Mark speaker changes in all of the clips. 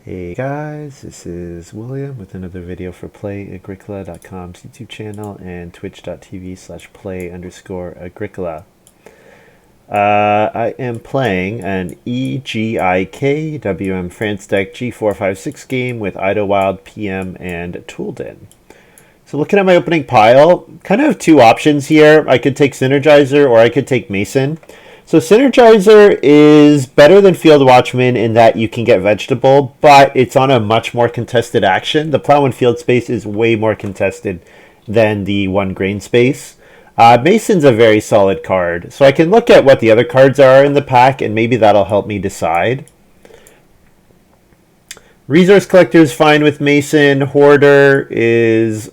Speaker 1: Hey guys, this is William with another video for Play-agricola.com's YouTube channel and twitch.tv/play_agricola. I am playing an EGIKWM France deck G456 game with IdyllWild, PM, and touldin. So looking at my opening pile, kind of have two options here. I could take Synergizer or I could take Mason. So Synergizer is better than Field Watchman in that you can get vegetable, but it's on a much more contested action. The plow and field space is way more contested than the one grain space. Mason's a very solid card, so I can look at what the other cards are in the pack, and maybe that'll help me decide. Resource Collector is fine with Mason. Hoarder is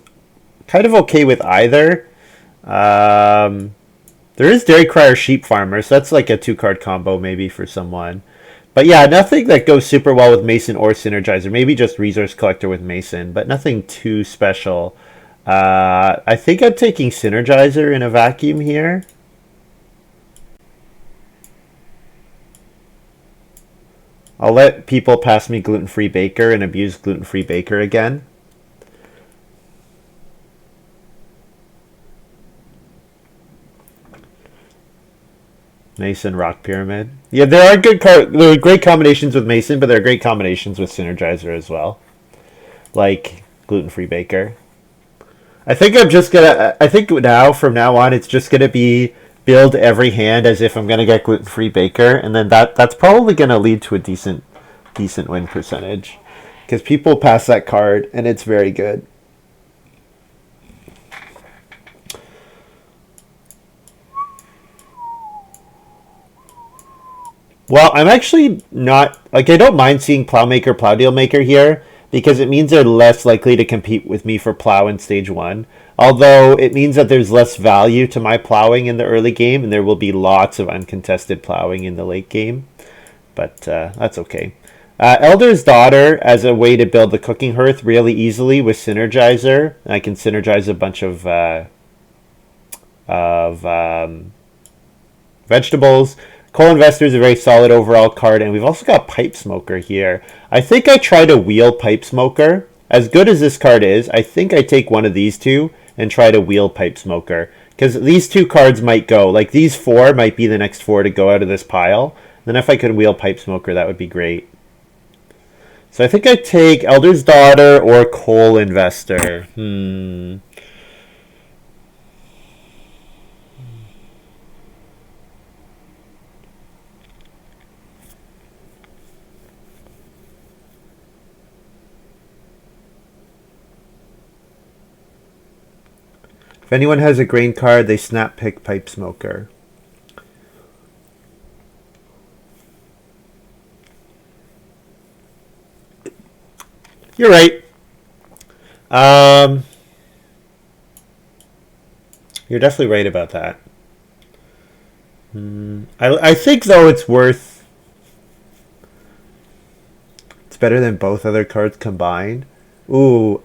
Speaker 1: kind of okay with either. There is Dairy Crier Sheep Farmer, so that's like a 2-card combo maybe for someone. But yeah, nothing that goes super well with Mason or Synergizer. Maybe just Resource Collector with Mason, but nothing too special. I think I'm taking Synergizer in a vacuum here. I'll let people pass me Gluten-Free Baker and abuse Gluten-Free Baker again. Mason, Rock Pyramid. Yeah, there are there are great combinations with Mason, but there are great combinations with Synergizer as well. Like Gluten-Free Baker. I think I think now, from now on, it's just gonna be build every hand as if I'm gonna get Gluten-Free Baker, and then that's probably gonna lead to a decent win percentage. Because people pass that card, and it's very good. Well, I'm actually not, like, I don't mind seeing Plowmaker, Plow Deal Maker here, because it means they're less likely to compete with me for plow in stage 1. Although it means that there's less value to my plowing in the early game, and there will be lots of uncontested plowing in the late game. But that's okay. Elder's Daughter as a way to build the cooking hearth really easily with Synergizer. I can synergize a bunch of vegetables. Coal Investor is a very solid overall card, and we've also got Pipe Smoker here. I think I try to wheel Pipe Smoker. As good as this card is, I think I take one of these two and try to wheel Pipe Smoker. Because these two cards might go, like these 4 might be the next 4 to go out of this pile. Then if I could wheel Pipe Smoker, that would be great. So I think I take Elder's Daughter or Coal Investor. If anyone has a grain card, they snap pick Pipe Smoker. You're right. You're definitely right about that. I think, though, it's worth... It's better than both other cards combined. Ooh,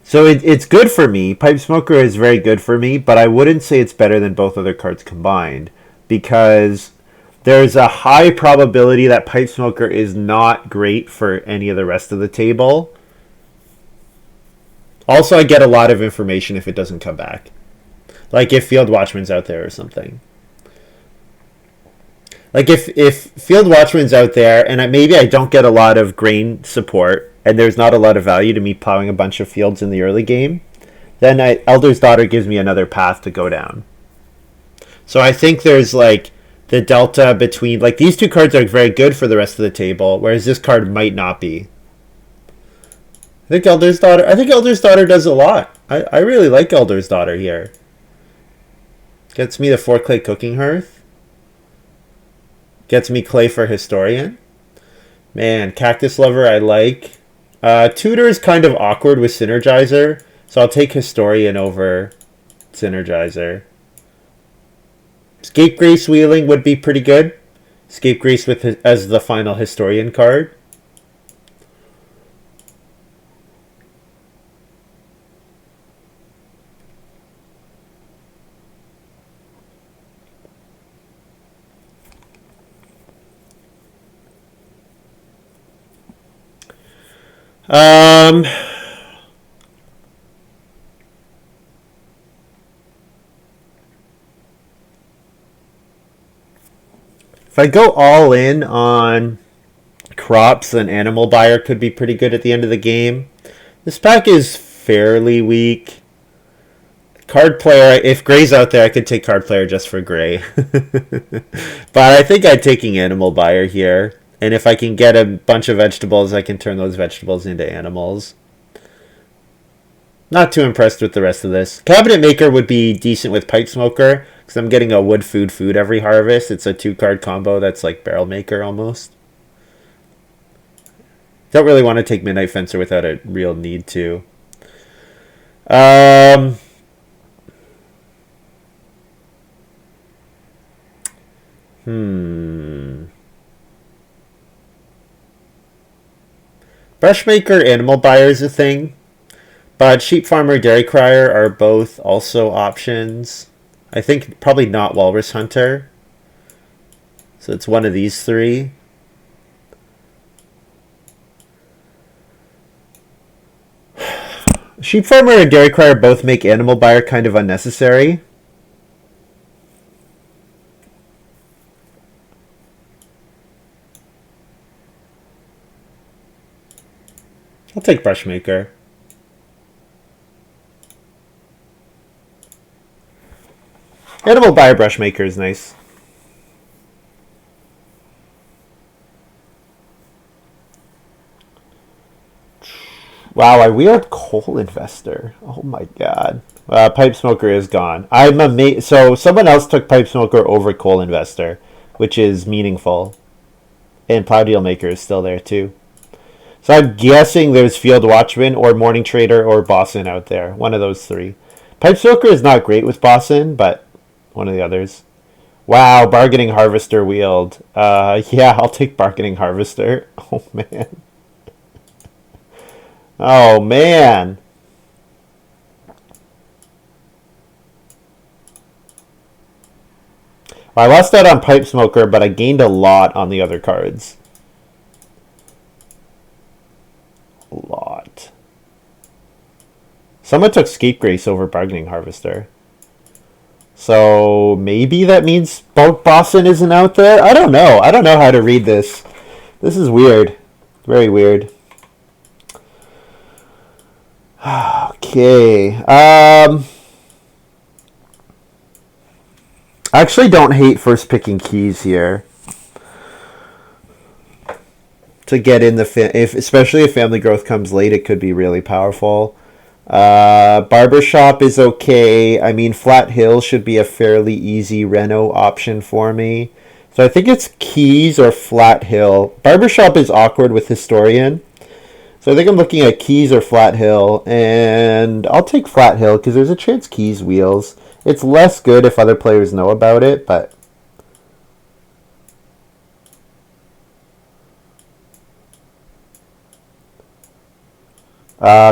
Speaker 1: so it's good for me. Pipe Smoker is very good for me, but I wouldn't say it's better than both other cards combined, because there's a high probability that Pipe Smoker is not great for any of the rest of the table. Also, I get a lot of information if it doesn't come back. Like if Field Watchman's out there or something. Like if Field Watchman's out there and maybe I don't get a lot of grain support and there's not a lot of value to me plowing a bunch of fields in the early game, then Elder's Daughter gives me another path to go down. So I think there's like the delta between, like, these two cards are very good for the rest of the table, whereas this card might not be. I think Elder's Daughter does a lot. I really like Elder's Daughter here. Gets me the 4-clay cooking hearth. Gets me clay for Historian. Man, Cactus Lover I like. Tutor is kind of awkward with Synergizer, so I'll take Historian over Synergizer. Scapegrace Wheeling would be pretty good. Scapegrace as the final Historian card. Um, if I go all in on crops, then Animal Buyer could be pretty good at the end of the game. This pack is fairly weak. Card Player, if Gray's out there, I could take Card Player just for Gray. But I think I'm taking Animal Buyer here. And if I can get a bunch of vegetables, I can turn those vegetables into animals. Not too impressed with the rest of this. Cabinet Maker would be decent with Pipe Smoker, because I'm getting a wood food every harvest. It's a 2-card combo that's like Barrel Maker almost. Don't really want to take Midnight Fencer without a real need to. Brushmaker, Animal Buyer is a thing. But Sheep Farmer, Dairy Crier are both also options. I think probably not Walrus Hunter. So it's one of these three. Sheep Farmer and Dairy Crier both make Animal Buyer kind of unnecessary. I'll take Brushmaker. Animal Buyer Brushmaker is nice. Wow, I wheeled Coal Investor. Oh my god. Pipe Smoker is gone. I'm amazed. So someone else took Pipe Smoker over Coal Investor, which is meaningful. And Plow Deal Maker is still there too. So I'm guessing there's Field Watchman or Morning Trader or Bossin out there. One of those three. Pipe Smoker is not great with Bossin, but one of the others. Wow, Bargaining Harvester wheeled. Yeah, I'll take Bargaining Harvester. Oh man. Oh man. Well, I lost out on Pipe Smoker, but I gained a lot on the other cards. A lot. Someone took Scapegrace over Bargaining Harvester. So maybe that means Boston isn't out there? I don't know. I don't know how to read this. This is weird. Very weird. Okay. I actually don't hate first picking keys here. To get in especially if Family Growth comes late, it could be really powerful. Barbershop is okay. I mean, Flat Hill should be a fairly easy reno option for me. So I think it's Keys or Flat Hill. Barbershop is awkward with Historian. So I think I'm looking at Keys or Flat Hill, and I'll take Flat Hill because there's a chance Keys wheels. It's less good if other players know about it, but...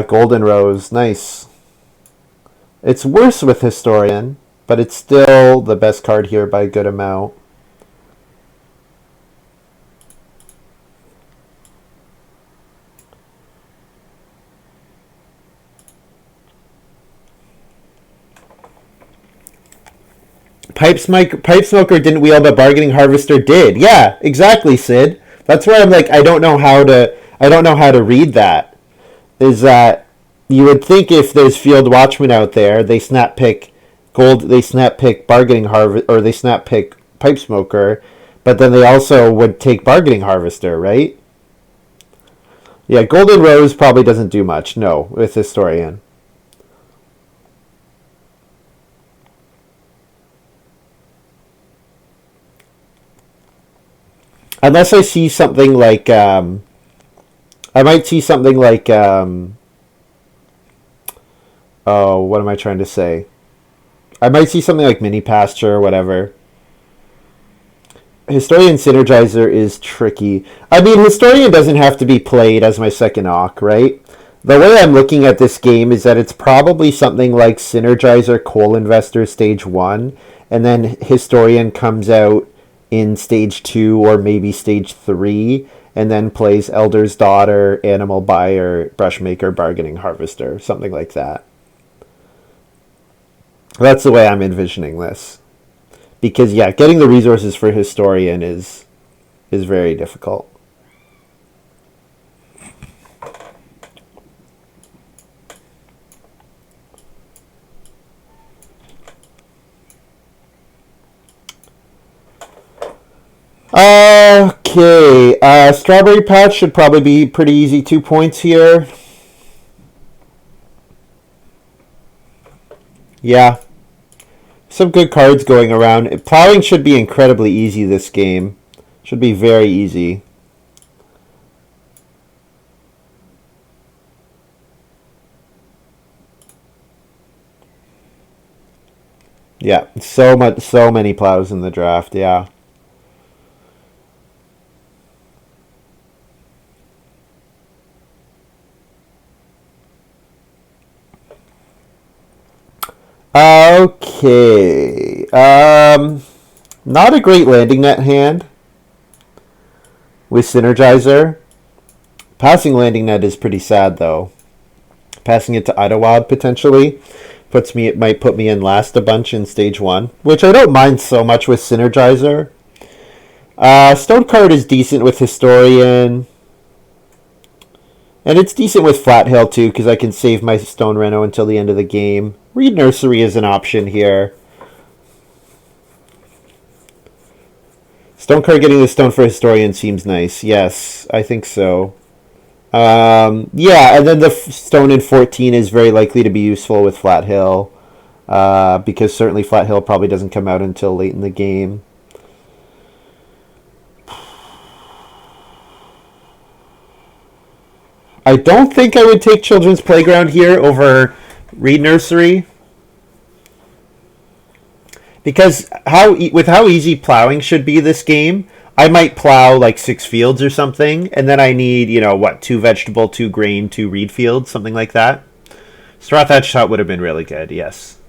Speaker 1: Golden Rose, nice. It's worse with Historian, but it's still the best card here by a good amount. Pipe Smoker didn't wheel, but Bargaining Harvester did. Yeah, exactly, Sid. That's why I'm like, I don't know how to read that. Is that you would think if there's Field Watchman out there, they snap pick Bargaining Harvester, or they snap pick Pipe Smoker, but then they also would take Bargaining Harvester, right? Yeah, Golden Rose probably doesn't do much, no, with Historian. Unless I see something like, I might see something like, oh, what am I trying to say? I might see something like Mini Pasture or whatever. Historian Synergizer is tricky. I mean, Historian doesn't have to be played as my second Awk, right? The way I'm looking at this game is that it's probably something like Synergizer Coal Investor Stage 1, and then Historian comes out in stage 2 or maybe stage 3, and then plays Elder's Daughter, Animal Buyer, Brushmaker, Bargaining Harvester, something like that. That's the way I'm envisioning this. Because, yeah, getting the resources for Historian is very difficult. Okay, Strawberry Patch should probably be pretty easy 2 points here. Yeah. Some good cards going around. Plowing should be incredibly easy this game. Should be very easy. Yeah, so many plows in the draft, yeah. Okay. Not a great landing net hand with Synergizer. Passing landing net is pretty sad though. Passing it to IdyllWild potentially it might put me in last a bunch in stage 1, which I don't mind so much with Synergizer. Stone card is decent with Historian. And it's decent with Flat Hill too, because I can save my Stone Reno until the end of the game. Reed Nursery is an option here. Stone card getting the stone for Historian seems nice. Yes, I think so. Yeah, and then the stone in 14 is very likely to be useful with Flat Hill. Because certainly Flat Hill probably doesn't come out until late in the game. I don't think I would take Children's Playground here over Reed Nursery. Because with how easy plowing should be this game, I might plow like 6 fields or something, and then I need, 2 vegetable, 2 grain, 2 reed fields, something like that. Straw Thatch Hut would have been really good, yes.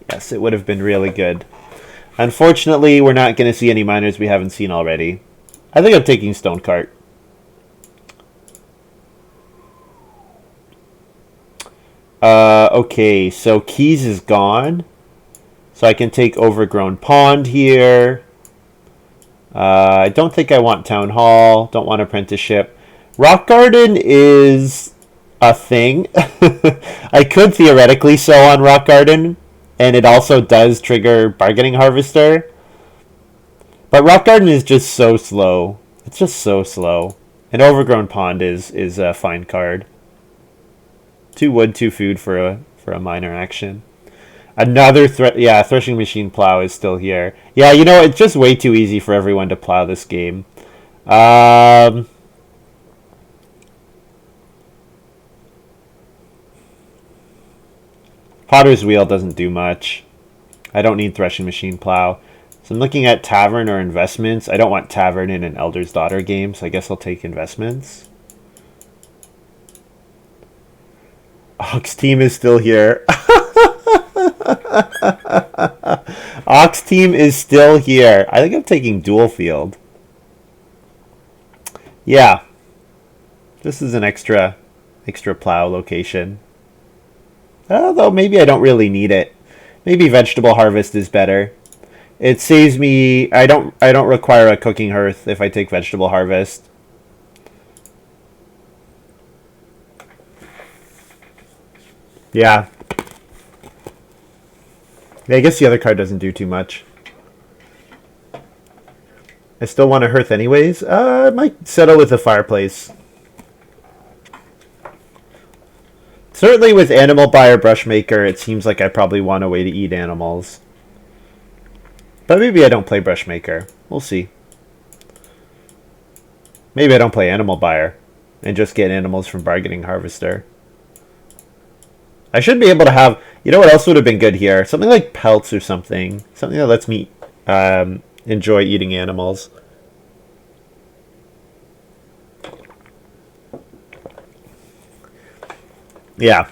Speaker 1: Yes, it would have been really good. Unfortunately, we're not going to see any miners we haven't seen already. I think I'm taking Stone Cart. Okay, so Keys is gone. So I can take Overgrown Pond here. I don't think I want Town Hall. Don't want Apprenticeship. Rock Garden is a thing. I could theoretically sow on Rock Garden, and it also does trigger Bargaining Harvester. But Rock Garden is just so slow. It's just so slow. And Overgrown Pond is a fine card. 2 wood, 2 food for a minor action. Another Threshing Machine Plow is still here. Yeah, it's just way too easy for everyone to plow this game. Potter's Wheel doesn't do much. I don't need Threshing Machine Plow. So I'm looking at Tavern or Investments. I don't want Tavern in an Elder's Daughter game, so I guess I'll take Investments. Ox Team is still here. Ox Team is still here. I think I'm taking Dual Field. Yeah. This is an extra plow location. Although maybe I don't really need it. Maybe Vegetable Harvest is better. It saves me. I don't require a cooking hearth if I take Vegetable Harvest. Yeah. I guess the other card doesn't do too much. I still want a hearth anyways. I might settle with a fireplace. Certainly with Animal Buyer Brushmaker, it seems like I probably want a way to eat animals. But maybe I don't play Brushmaker. We'll see. Maybe I don't play Animal Buyer and just get animals from Bargaining Harvester. I should be able to have... You know what else would have been good here? Something like pelts or something. Something that lets me enjoy eating animals. Yeah.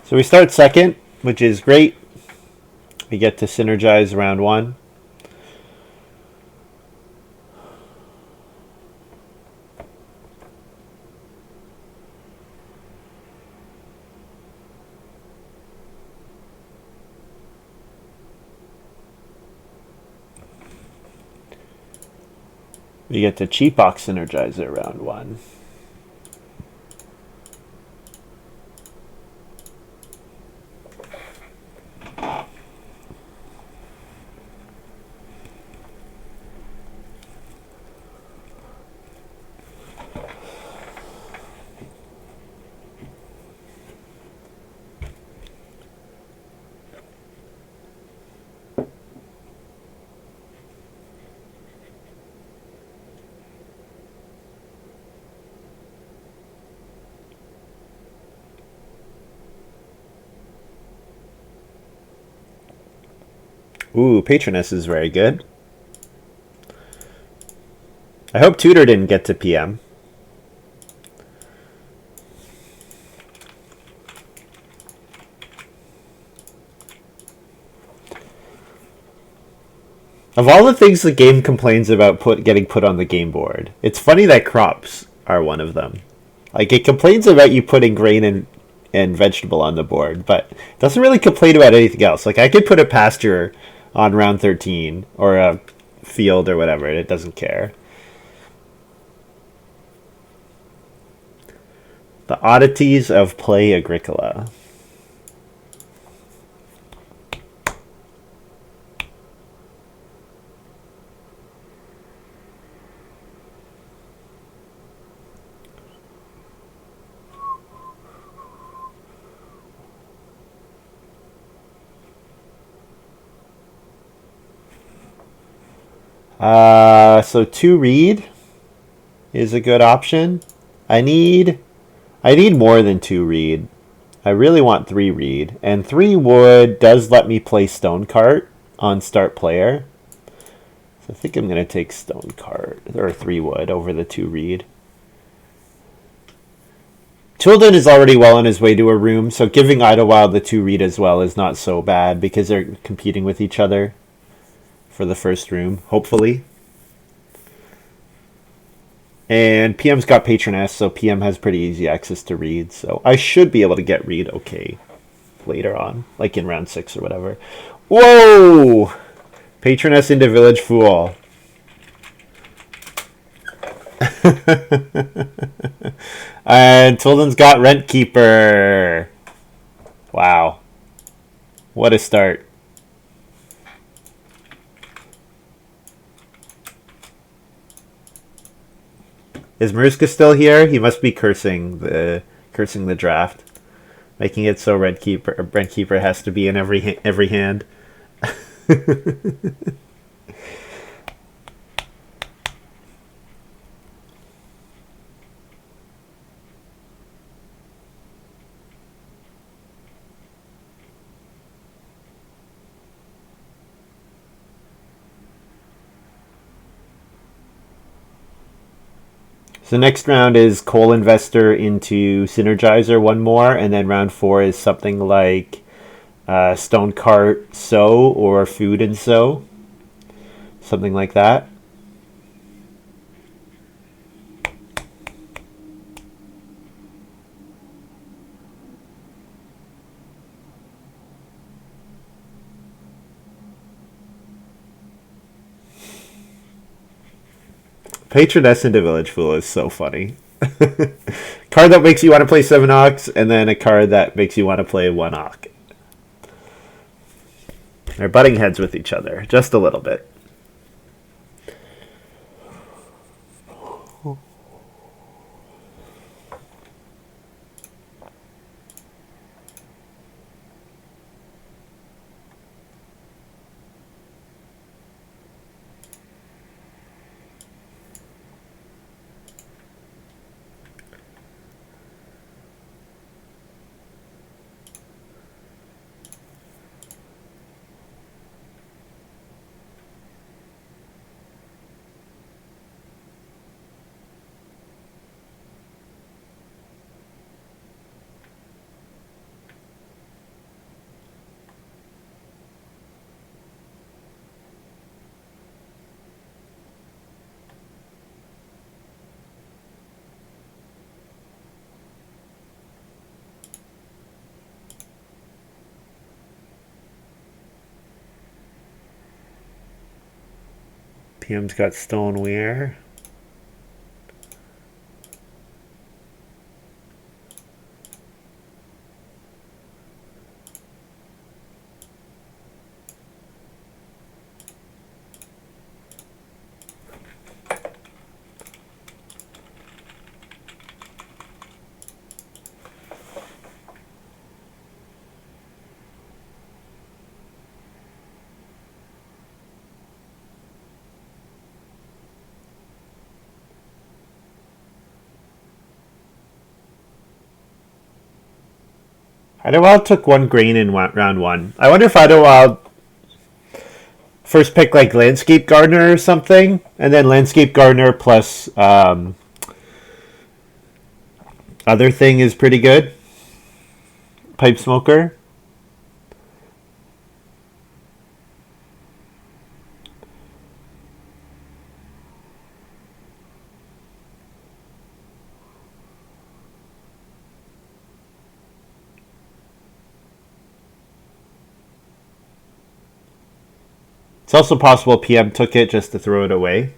Speaker 1: So we start second, which is great. We get to synergize round 1. We get to cheap box Synergizer round 1. Ooh, Patroness is very good. I hope Tutor didn't get to PM. Of all the things the game complains about getting put on the game board, it's funny that crops are one of them. Like, it complains about you putting grain and vegetable on the board, but it doesn't really complain about anything else. Like, I could put a pasture on round 13 or a field or whatever, and it doesn't care. The oddities of Play-agricola. So 2 read is a good option. I need more than 2 read. I really want 3 read. And 3 wood does let me play Stone Cart on start player. So I think I'm going to take Stone Cart, or 3 wood, over the 2 read. Touldin is already well on his way to a room, so giving IdyllWild the 2 read as well is not so bad because they're competing with each other for the first room, hopefully. And PM's got Patroness, so PM has pretty easy access to read, so I should be able to get read okay later on, like in round 6 or whatever. Whoa! Patroness into Village Fool. And Touldin's got Rent Keeper. Wow. What a start. Is Maruska still here? He must be cursing the draft, making it so Rent Keeper has to be in every hand. So next round is Coal Investor into Synergizer, 1 more, and then round 4 is something like Stone Cart Sow or Food and Sow, something like that. Patroness into Village Fool is so funny. Card that makes you want to play 7 Ox, and then a card that makes you want to play 1 Ox. They're butting heads with each other, just a little bit. PM's got stoneware. IdyllWild took 1 grain in round 1. I wonder if IdyllWild first pick like Landscape Gardener or something, and then Landscape Gardener plus other thing is pretty good. Pipe Smoker. It's also possible PM took it just to throw it away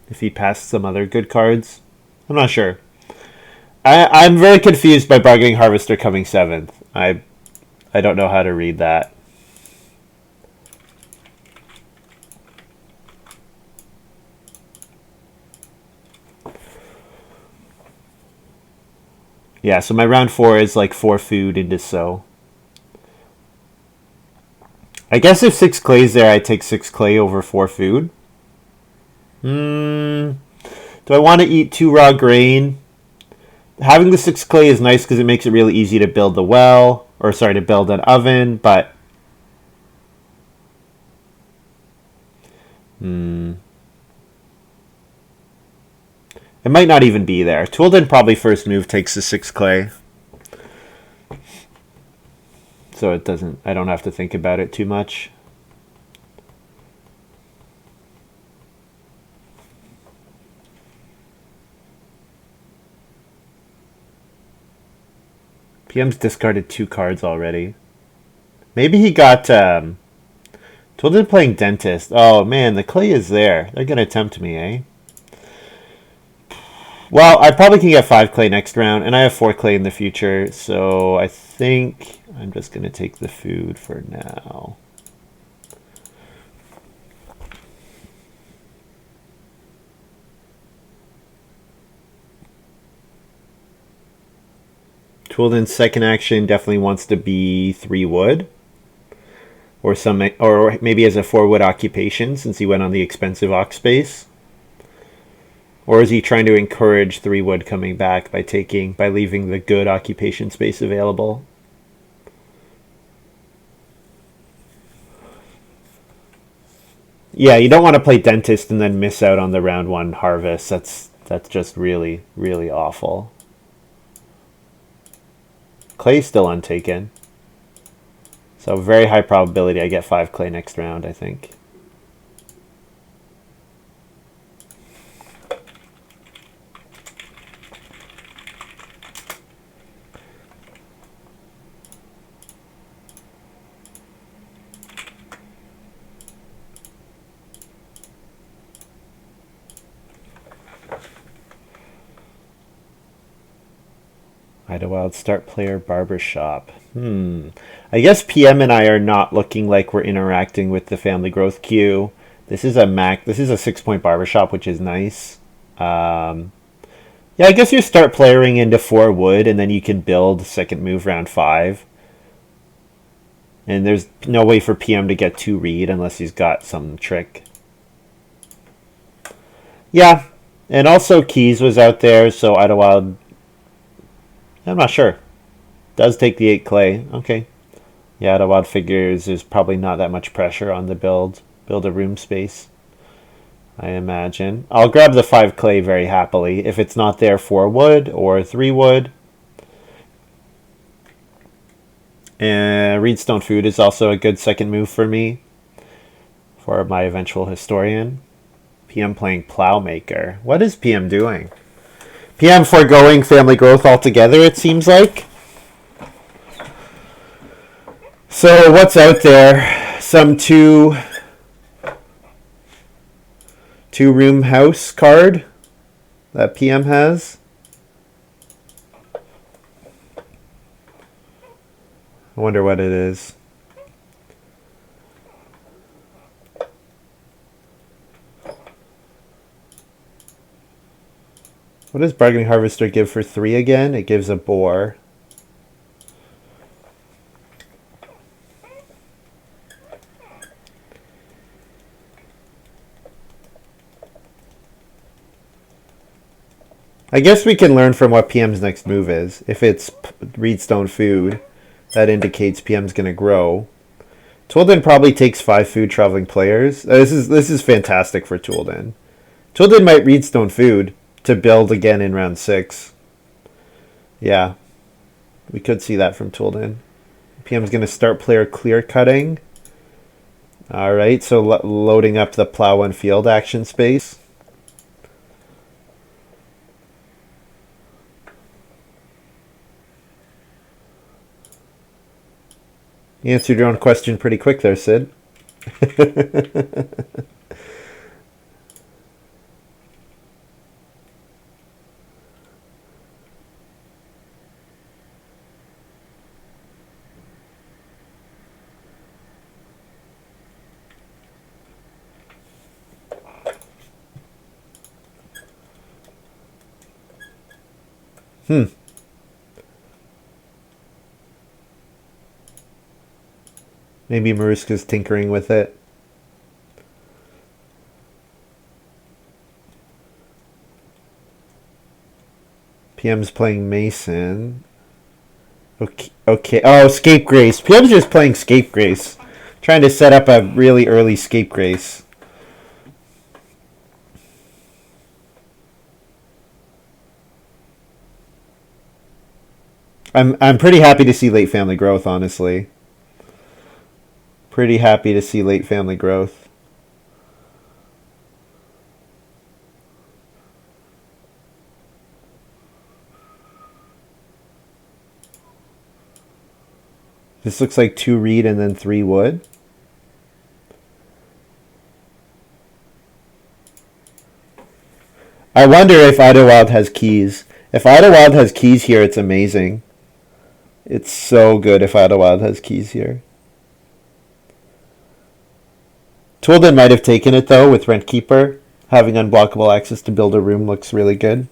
Speaker 1: if he passed some other good cards. I'm not sure. I'm very confused by Bargaining Harvester coming 7th. I don't know how to read that. Yeah, so my round 4 is like 4 food into so. I guess if 6 clay's there, I take 6 clay over 4 food. Do I want to eat 2 raw grain? Having the 6 clay is nice because it makes it really easy to build the well, or sorry, to build an oven, but it might not even be there. Touldin probably first move takes the 6 clay. So it doesn't, I don't have to think about it too much. PM's discarded 2 cards already. Maybe he got Touldin playing Dentist. Oh man, the clay is there. They're gonna tempt me, eh? Well, I probably can get 5 clay next round, and I have 4 clay in the future, so I think I'm just going to take the food for now. Touldin's second action definitely wants to be 3 wood, or maybe as a 4 wood occupation since he went on the expensive ox space. Or is he trying to encourage 3 wood coming back by leaving the good occupation space available? Yeah, you don't want to play Dentist and then miss out on the round 1 harvest. That's just really, really awful. Clay's still untaken. So very high probability I get 5 clay next round, I think. IdyllWild start player barbershop. I guess PM and I are not looking like we're interacting with the family growth queue. This is a 6-point barbershop, which is nice. Yeah, I guess you start playering into 4 wood, and then you can build second move round 5. And there's no way for PM to get 2 read unless he's got some trick. Yeah, and also Keys was out there, so IdyllWild, I'm not sure. Does take the 8 clay. Okay. Yeah, IdyllWild figures there's probably not that much pressure on the build a room space, I imagine. I'll grab the 5 clay very happily. If it's not there, 4 wood or 3 wood. And Reedstone Food is also a good second move for me for my eventual historian. PM playing Plowmaker. What is PM doing? PM foregoing family growth altogether, it seems like. So what's out there? Some 2 2-room house card that PM has. I wonder what it is. What does Bargaining Harvester give for 3 again? It gives a boar. I guess we can learn from what PM's next move is. If it's Reedstone food, that indicates PM's going to grow. touldin probably takes 5 food traveling players. This is fantastic for touldin. touldin might Reedstone food to build again in round 6. Yeah, we could see that from touldin. PM's going to start player clear cutting. All right, so loading up the plow and field action space. You answered your own question pretty quick there, Sid. Maybe Maruska's tinkering with it. PM's playing Mason. Okay. Oh, Scapegrace. PM's just playing Scapegrace. Trying to set up a really early Scapegrace. I'm pretty happy to see late family growth, honestly. Pretty happy to see late family growth. This looks like 2 reed and then 3 wood. I wonder if IdyllWild has keys. If IdyllWild has keys here, it's amazing. It's so good if IdyllWild has keys here. touldin might have taken it, though, with Rentkeeper. Having unblockable access to build a room looks really good.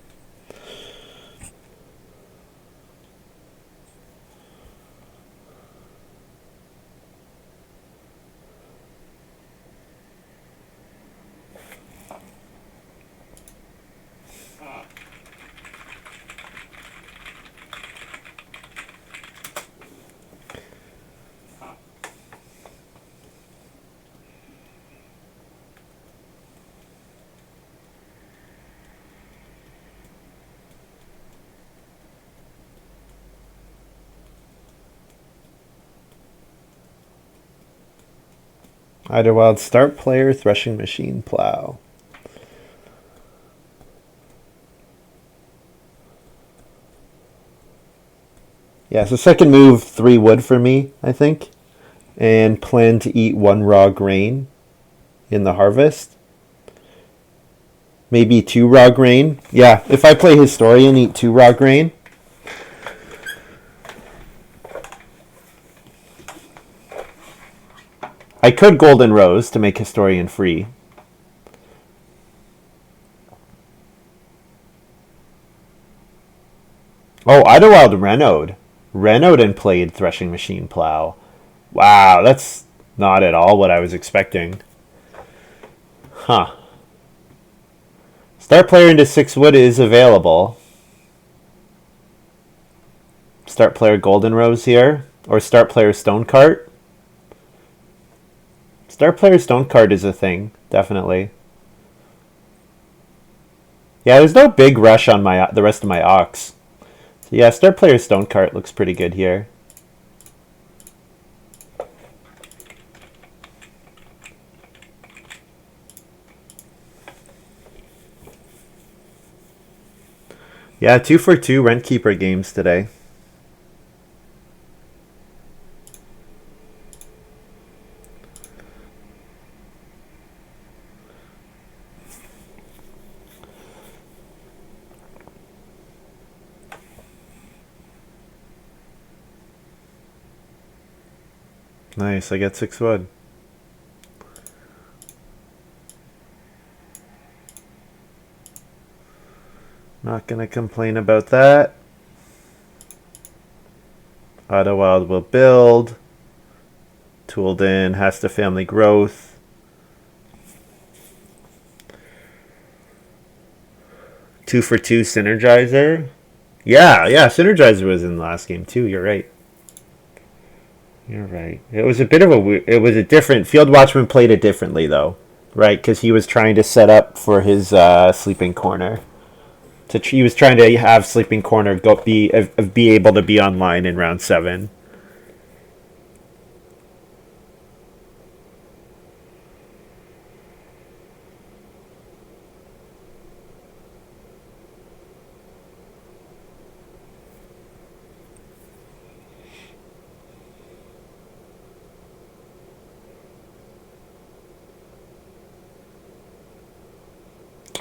Speaker 1: IdyllWild start player threshing machine plow. Yeah, so second move 3 wood for me, I think. And plan to eat 1 raw grain in the harvest. Maybe 2 raw grain. Yeah, if I play Historian, eat 2 raw grain. I could Golden Rose to make Historian free. Oh, IdyllWild Renode. Renode and played Threshing Machine Plow. Wow, that's not at all what I was expecting. Huh. Start player into 6 wood is available. Start player Golden Rose here. Or start player Stone Cart. Start player Stone Card is a thing, definitely. Yeah, there's no big rush on the rest of my Ox. So yeah, start player Stone Cart looks pretty good here. Yeah, 2 for 2 Rentkeeper games today. Nice, I get 6 wood. Not gonna complain about that. IdyllWild will build. touldin has the family growth. Two for two Synergizer. Yeah, Synergizer was in the last game too. You're right. You're right. It was a bit of it was a different. Field Watchman played it differently though, right? Because he was trying to set up for his sleeping corner. He was trying to have sleeping corner be able to be online in round 7.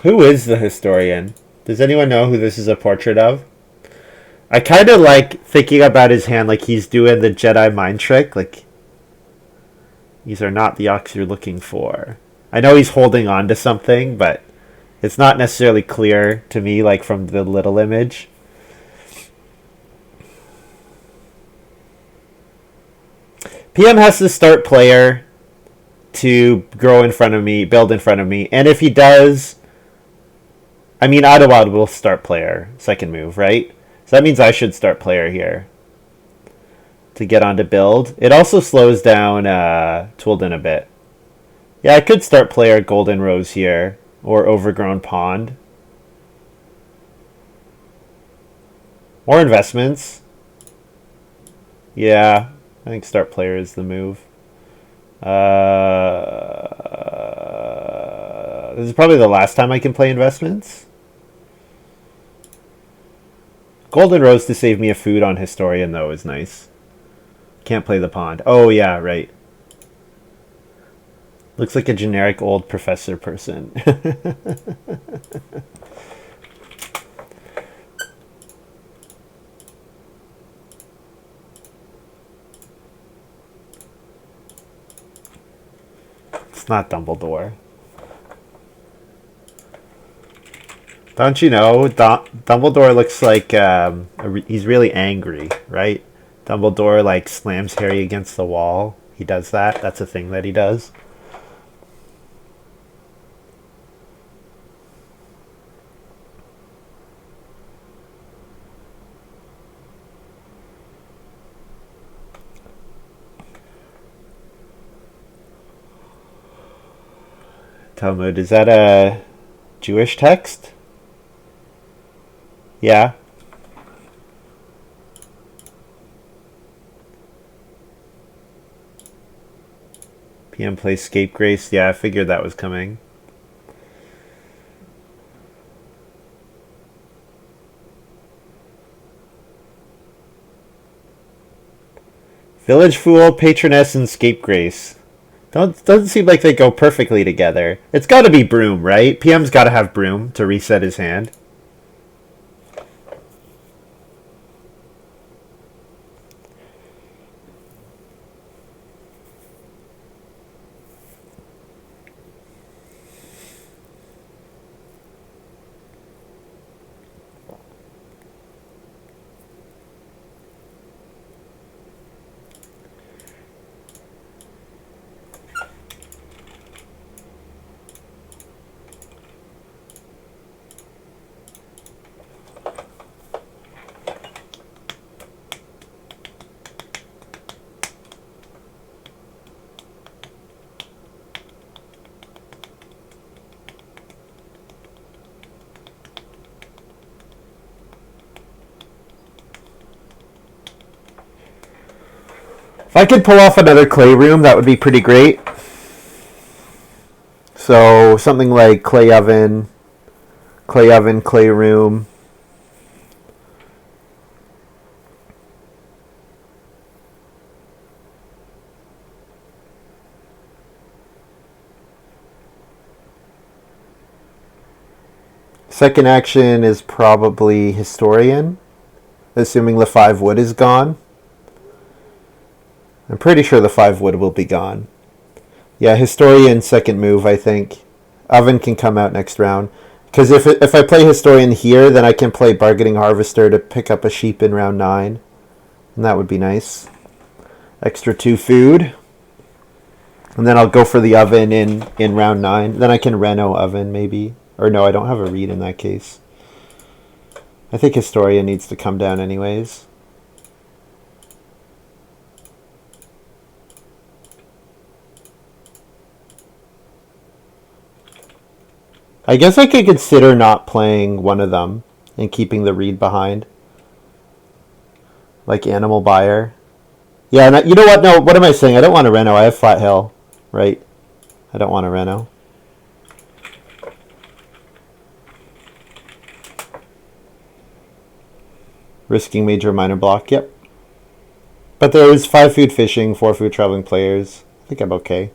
Speaker 1: Who is the historian? Does anyone know who this is a portrait of? I kind of like thinking about his hand like he's doing the Jedi mind trick. Like, these are not the ox you're looking for. I know he's holding on to something, but it's not necessarily clear to me, like from the little image. PM has to start player to grow in front of me, build in front of me, and if he does, I mean, IdyllWild will start player, second move, right? So that means I should start player here to get on to build. It also slows down touldin a bit. Yeah, I could start player Golden Rose here, or Overgrown Pond. More investments. Yeah, I think start player is the move. This is probably the last time I can play investments. Golden Rose to save me a food on Historian, though, is nice. Can't play the pond. Oh, yeah, right. Looks like a generic old professor person. It's not Dumbledore. Don't you know, Dumbledore looks like he's really angry, right? Dumbledore like slams Harry against the wall. He does that. That's a thing that he does. Talmud, is that a Jewish text? Yeah. PM plays Scapegrace. Yeah, I figured that was coming. Village Fool, Patroness, and Scapegrace. Doesn't seem like they go perfectly together. It's got to be Broom, right? PM's got to have Broom to reset his hand. If I could pull off another clay room, that would be pretty great. So something like clay oven, clay room. Second action is probably Historian, assuming the 5 wood is gone. I'm pretty sure the 5 wood will be gone. Yeah, Historian second move, I think. Oven can come out next round. Because if I play Historian here, then I can play Bargaining Harvester to pick up a sheep in round 9. And that would be nice. Extra 2 food. And then I'll go for the oven in round 9. Then I can Reno oven maybe. Or no, I don't have a read in that case. I think Historia needs to come down anyways. I guess I could consider not playing one of them and keeping the read behind. Like Animal Buyer. Yeah, and you know what? No, what am I saying? I don't want a Reno. I have Flat Hill, right? I don't want a Reno. Risking major minor block, yep. But there is 5 food fishing, 4 food traveling players. I think I'm okay.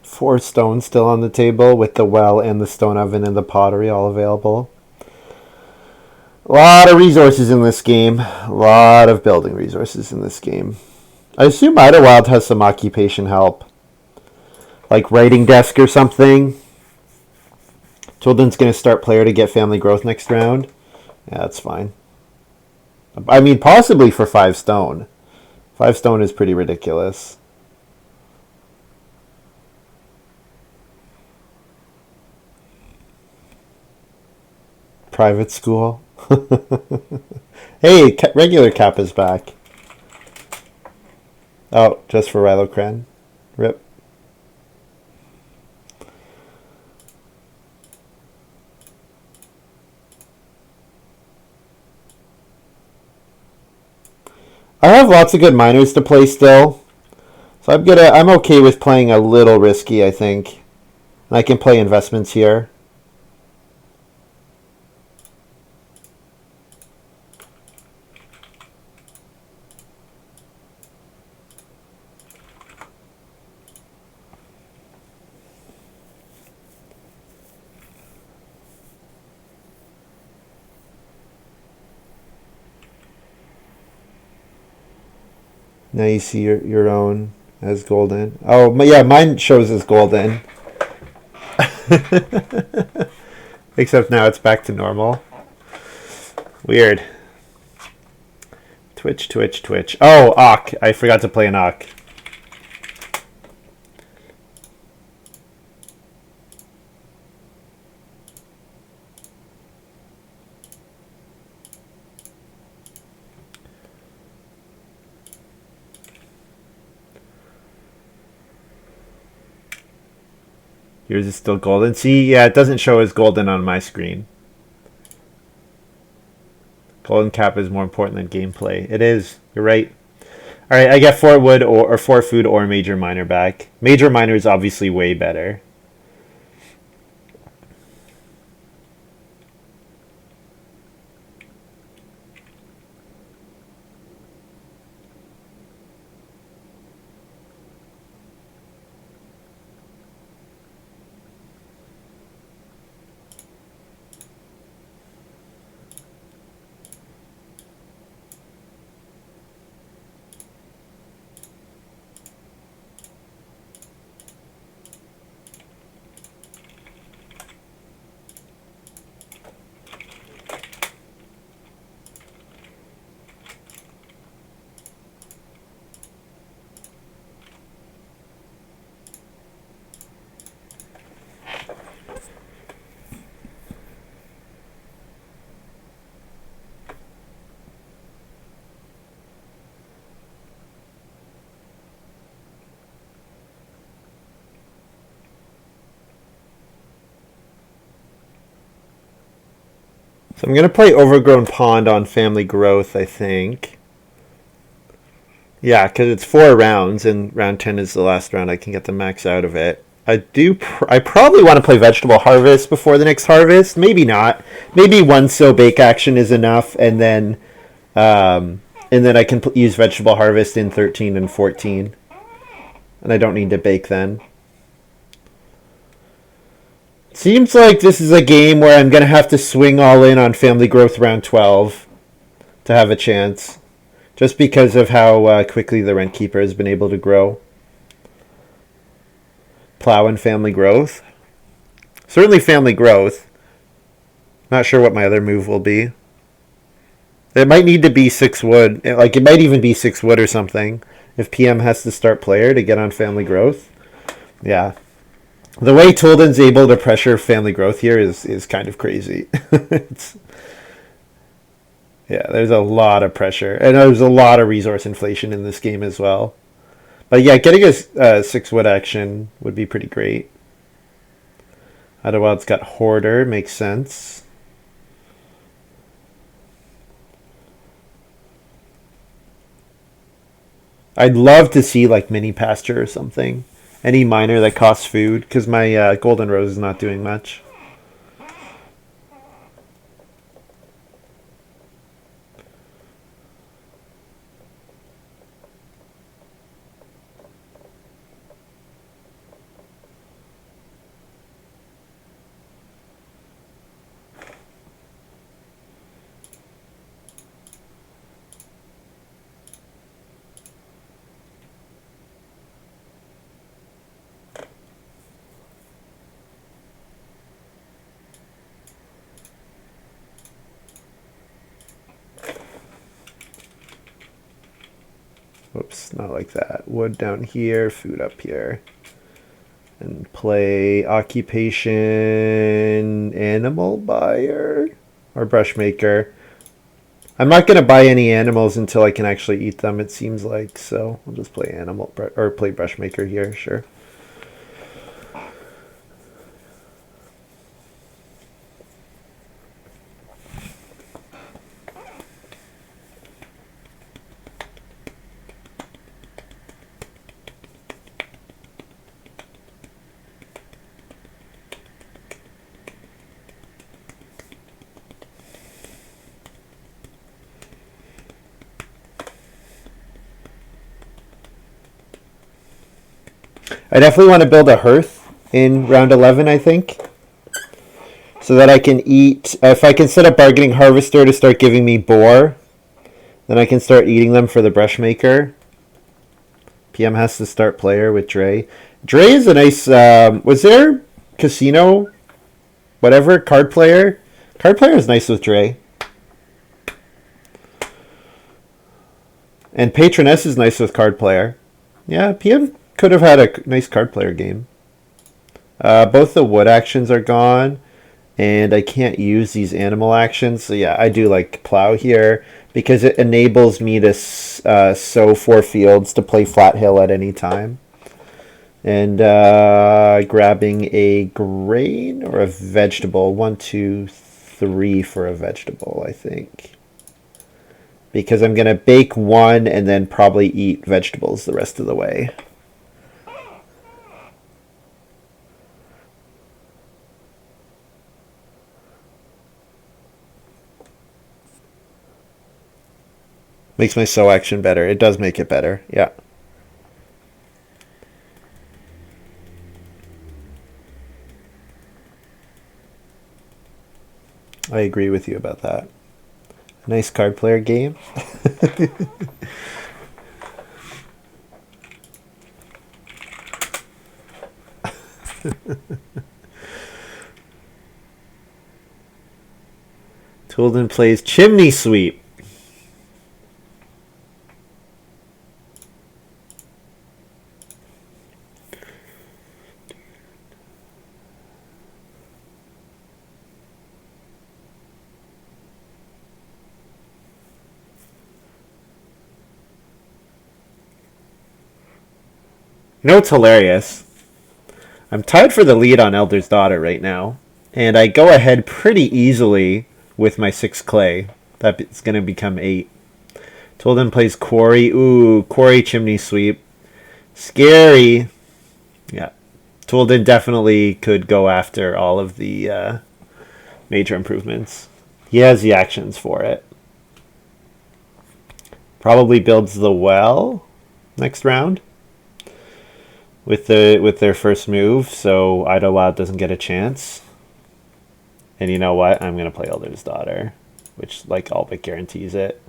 Speaker 1: Four stones still on the table with the well and the stone oven and the pottery all available. A lot of resources in this game. A lot of building resources in this game. I assume IdyllWild has some occupation help. Like writing desk or something. Touldin's going to start player to get family growth next round. Yeah, that's fine. I mean, possibly for 5 stone. 5 stone is pretty ridiculous. Private school. Hey, regular cap is back. Oh, just for Rylocran. Rip. I have lots of good miners to play still. So I'm okay with playing a little risky, I think. I can play investments here. Now you see your own as golden. Oh, yeah, mine shows as golden. Except now it's back to normal. Weird. Twitch, Twitch, Twitch. Oh, Ock. I forgot to play an Ock. Yours is still golden. See, yeah, it doesn't show as golden on my screen. Golden cap is more important than gameplay. It is. You're right. All right, I get 4 wood or 4 food or major miner back. Major miner is obviously way better. So I'm going to play Overgrown Pond on Family Growth, I think. Yeah, because it's 4 rounds, and round 10 is the last round. I can get the max out of it. I probably want to play Vegetable Harvest before the next harvest. Maybe not. Maybe one So Bake action is enough, and then I can use Vegetable Harvest in 13 and 14. And I don't need to bake then. Seems like this is a game where I'm going to have to swing all in on Family Growth round 12 to have a chance. Just because of how quickly the Rent Keeper has been able to grow. Plow and Family Growth. Certainly Family Growth. Not sure what my other move will be. It might need to be 6 wood. Like, it might even be 6 wood or something. If PM has to start player to get on Family Growth. Yeah. The way touldin's able to pressure Family Growth here is kind of crazy. Yeah, there's a lot of pressure. And there's a lot of resource inflation in this game as well. But yeah, getting a 6 wood action would be pretty great. IdyllWild's got Hoarder, makes sense. I'd love to see like mini pasture or something. Any miner that costs food, because my Golden Rose is not doing much. Whoops, not like that. Wood down here, food up here. And play Occupation Animal Buyer or Brush Maker. I'm not going to buy any animals until I can actually eat them, it seems like. So I'll just play play Brush Maker here, sure. I definitely want to build a hearth in round 11, I think. So that I can eat. If I can set up Bargaining Harvester to start giving me boar, then I can start eating them for the Brush Maker. PM has to start player with Dre. Dre is a nice... was there Casino? Whatever, card player? Card player is nice with Dre. And Patroness is nice with card player. Yeah, PM could have had a nice card player game. Both the wood actions are gone, and I can't use these animal actions. So yeah, I do like plow here because it enables me to sow 4 fields to play Flat Hill at any time. And grabbing a grain or a vegetable. 1, 2, 3 for a vegetable, I think. Because I'm going to bake 1 and then probably eat vegetables the rest of the way. Makes my sow action better. It does make it better, yeah. I agree with you about that. Nice card player game. touldin plays Chimney Sweep. You know what's hilarious? I'm tied for the lead on Elder's Daughter right now, and I go ahead pretty easily with my 6 clay. That's going to become 8. Touldin plays Quarry. Ooh, Quarry Chimney Sweep. Scary. Yeah. Touldin definitely could go after all of the major improvements. He has the actions for it. Probably builds the well next round with their first move, so IdyllWild doesn't get a chance. And you know what? I'm gonna play Elder's Daughter, which like all but guarantees it.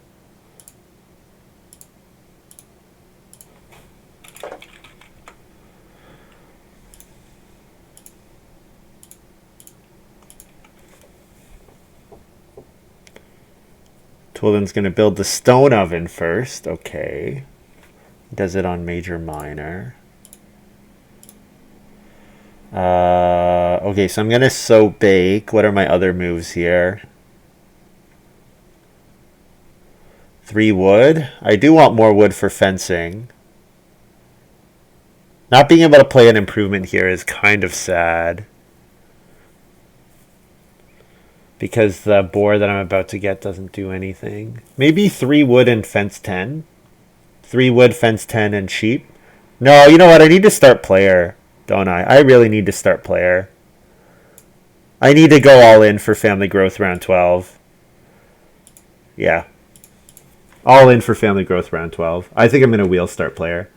Speaker 1: Touldin's going to build the stone oven first. Okay. Does it on major minor. Okay, so I'm going to sow bake. What are my other moves here? 3 wood. I do want more wood for fencing. Not being able to play an improvement here is kind of sad. Because the boar that I'm about to get doesn't do anything. Maybe 3 wood and fence 10. 3 wood, fence 10, and sheep. No, you know what? I need to start player, don't I? I really need to start player. I need to go all in for family growth round 12. Yeah. All in for family growth round 12. I think I'm going to wheel start player.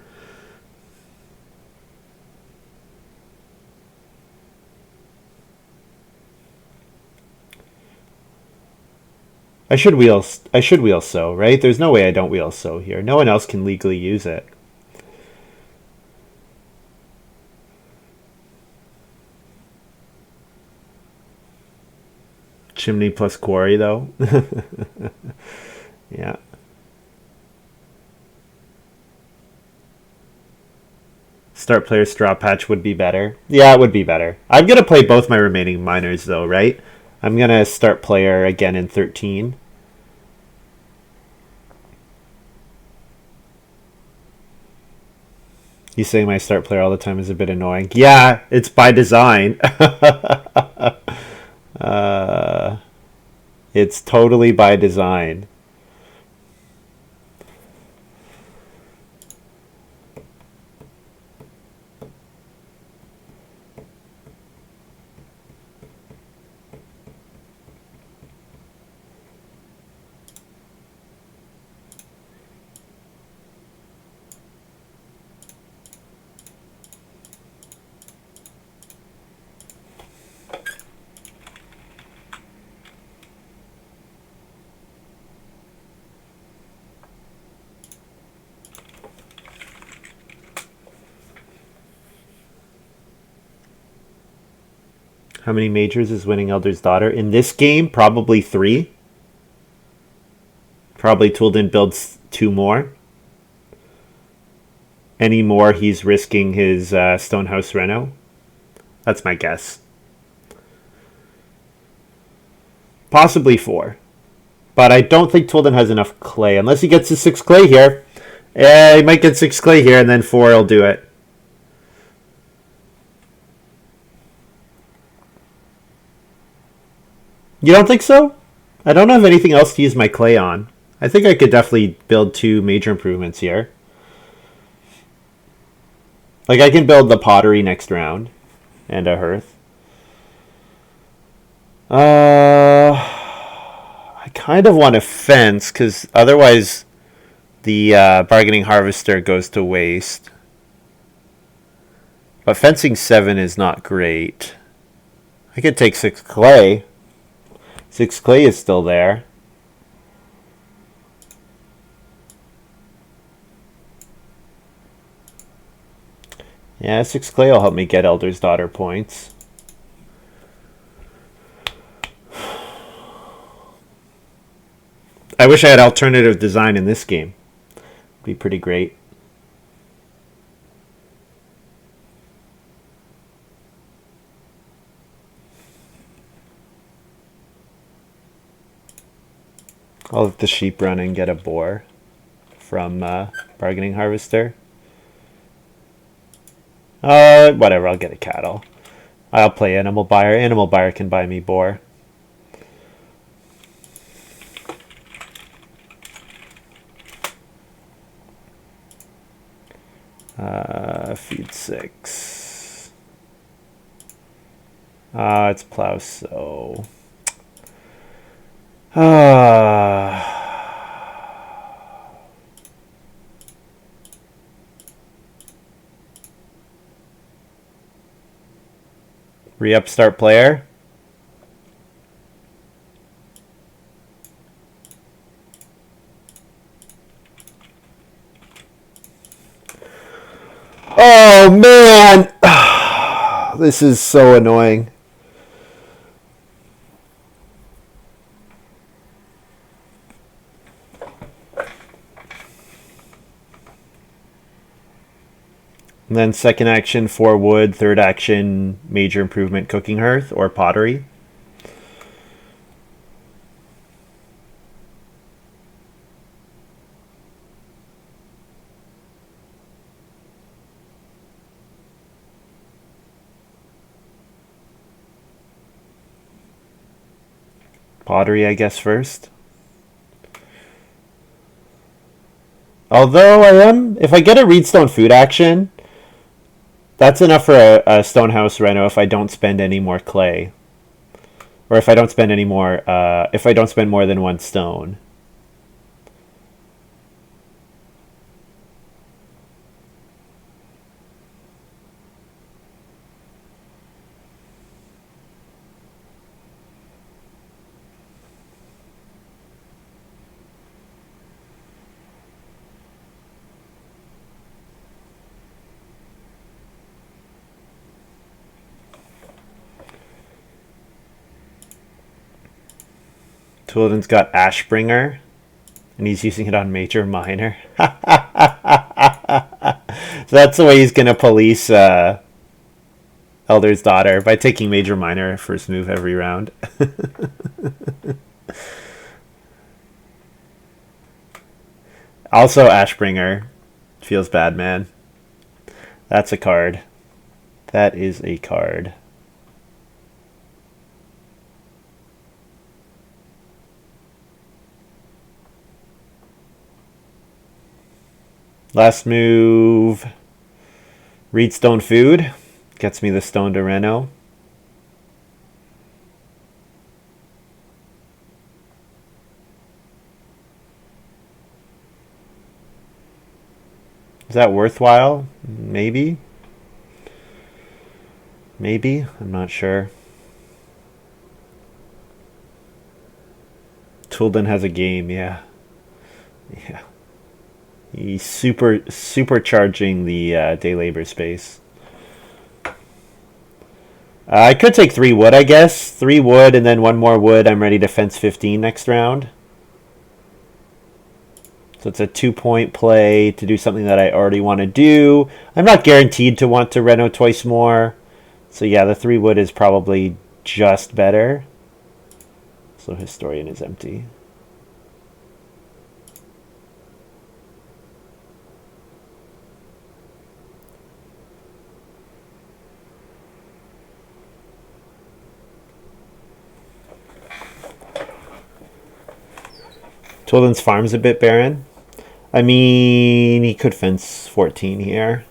Speaker 1: I should wheel sow, right? There's no way I don't wheel sow here. No one else can legally use it. Chimney plus quarry, though. Yeah. Start player straw patch would be better. Yeah, it would be better. I'm going to play both my remaining minors, though, right? I'm going to start player again in 13. You saying my start player all the time is a bit annoying. Yeah, it's by design. It's totally by design. How many majors is winning Elder's Daughter? In this game, probably 3. Probably Touldin builds 2 more. Any more, he's risking his Stonehouse Reno. That's my guess. Possibly 4. But I don't think Touldin has enough clay. Unless he gets his 6 clay here. Yeah, he might get 6 clay here, and then 4 will do it. You don't think so? I don't have anything else to use my clay on. I think I could definitely build 2 major improvements here. Like, I can build the pottery next round. And a hearth. I kind of want a fence, because otherwise the bargaining harvester goes to waste. But fencing 7 is not great. I could take 6 clay. 6 clay is still there. Yeah, 6 clay will help me get Elder's Daughter points. I wish I had alternative design in this game. It'd be pretty great. I'll let the sheep run and get a boar from bargaining harvester. Whatever, I'll get a cattle. I'll play animal buyer. Animal buyer can buy me boar. Feed 6. It's plow so. Re-up start player. Oh man, this is so annoying. And then second action, 4 wood. Third action, major improvement, cooking hearth or pottery. Pottery, I guess, first. Although if I get a Reedstone food action, that's enough for a Stonehouse Reno if I don't spend any more clay. Or if I don't spend any more, if I don't spend more than 1 stone. Touldin's got Ashbringer, and he's using it on Major Minor. So that's the way he's going to police Elder's Daughter, by taking Major Minor first move every round. Also, Ashbringer feels bad, man. That's a card. That is a card. Last move, Reedstone food. Gets me the stone to Reno. Is that worthwhile? Maybe. Maybe. I'm not sure. Touldin has a game, yeah. Yeah. He's supercharging the day labor space. I could take 3 wood, I guess. 3 wood and then 1 more wood. I'm ready to fence 15 next round. So it's a 2-point play to do something that I already want to do. I'm not guaranteed to want to reno twice more. So yeah, the 3 wood is probably just better. So Historian is empty. Touldin's farm's a bit barren. I mean, he could fence 14 here,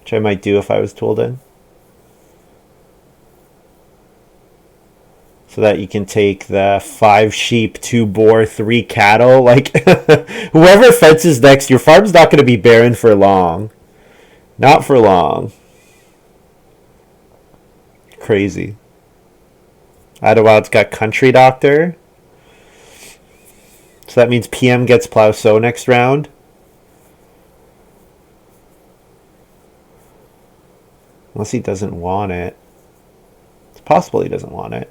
Speaker 1: which I might do if I was Touldin. So that you can take the 5 sheep, 2 boar, 3 cattle. Like, whoever fences next, your farm's not going to be barren for long. Not for long. Crazy. IdyllWild's got Country Doctor. So that means PM gets Plow Sow next round. Unless he doesn't want it. It's possible he doesn't want it.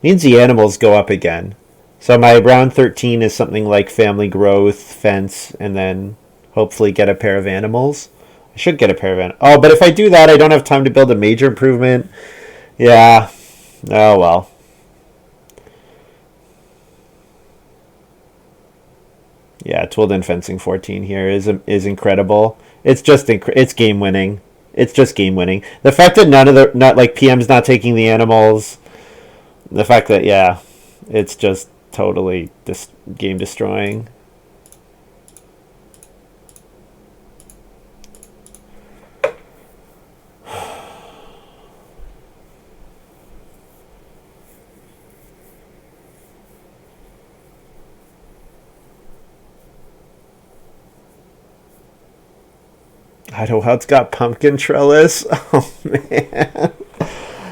Speaker 1: Means the animals go up again. So my round 13 is something like Family Growth, Fence, and then hopefully get a pair of animals. I should get a pair of animals. Oh, but if I do that, I don't have time to build a major improvement. Yeah. Oh, well. Yeah, Touldin fencing 14 here is incredible. It's just it's game winning. It's just game winning. The fact that not like PM's not taking the animals. The fact that it's just totally game destroying. IdyllWild's got pumpkin trellis. Oh man.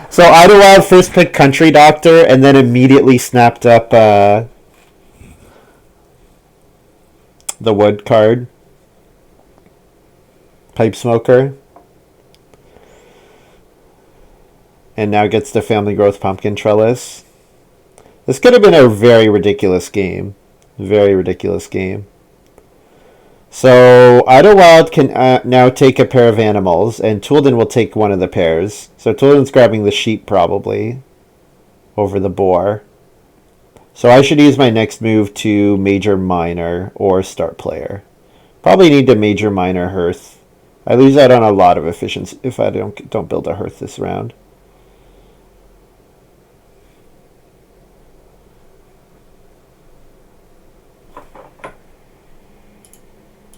Speaker 1: So IdyllWild first picked Country Doctor and then immediately snapped up the wood card. Pipe Smoker. And now gets the Family Growth Pumpkin Trellis. This could have been a very ridiculous game. Very ridiculous game. So IdyllWild can now take a pair of animals, and touldin will take one of the pairs. So touldin's grabbing the sheep probably over the boar. So I should use my next move to Major Minor or Start Player. Probably need to Major Minor Hearth. I lose out on a lot of efficiency if I don't build a Hearth this round.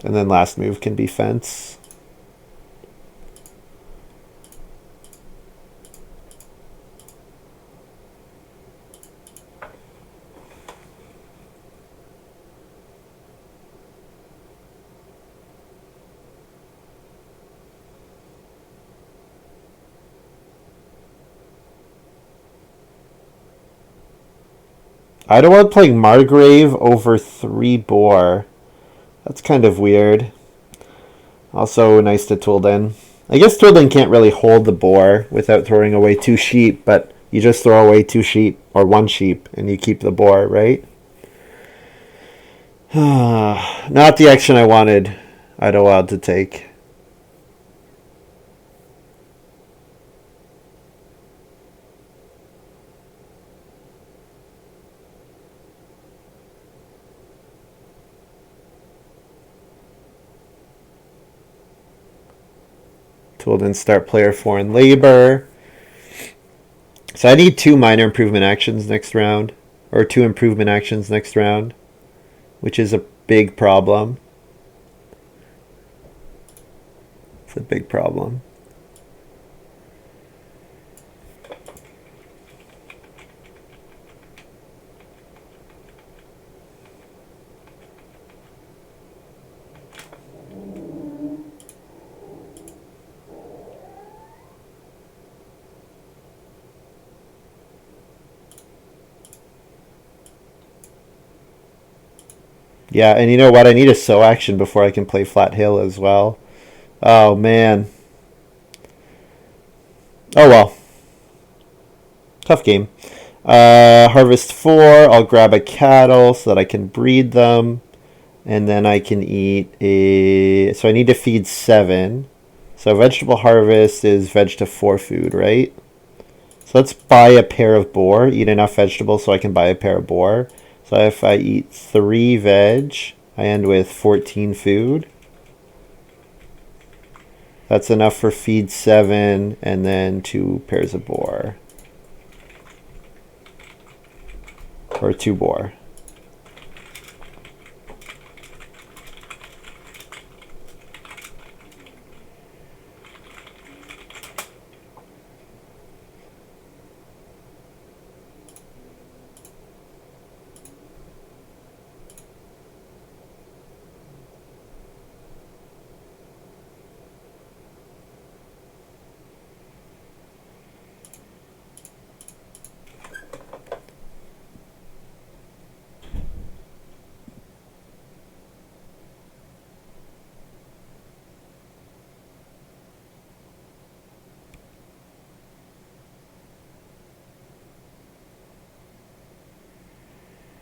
Speaker 1: And then last move can be Fence. IdyllWild playing Margrave over 3 boar. That's kind of weird. Also nice to touldin. I guess touldin can't really hold the boar without throwing away 2 sheep, but you just throw away 2 sheep or 1 sheep and you keep the boar, right? Not the action I wanted IdyllWild to take. Touldin Start Player Foreign Labor. So I need 2 minor improvement actions next round, or 2 improvement actions next round, which is a big problem. It's a big problem. Yeah, and you know what? I need a sow action before I can play Flat Hill as well. Oh, man. Oh, well. Tough game. Harvest 4. I'll grab a cattle so that I can breed them. And then I can eat a... So I need to feed 7. So vegetable harvest is veg to 4 food, right? So let's buy a pair of boar. Eat enough vegetables so I can buy a pair of boar. So if I eat 3 veg, I end with 14 food. That's enough for feed 7 and then 2 pairs of boar. Or 2 boar.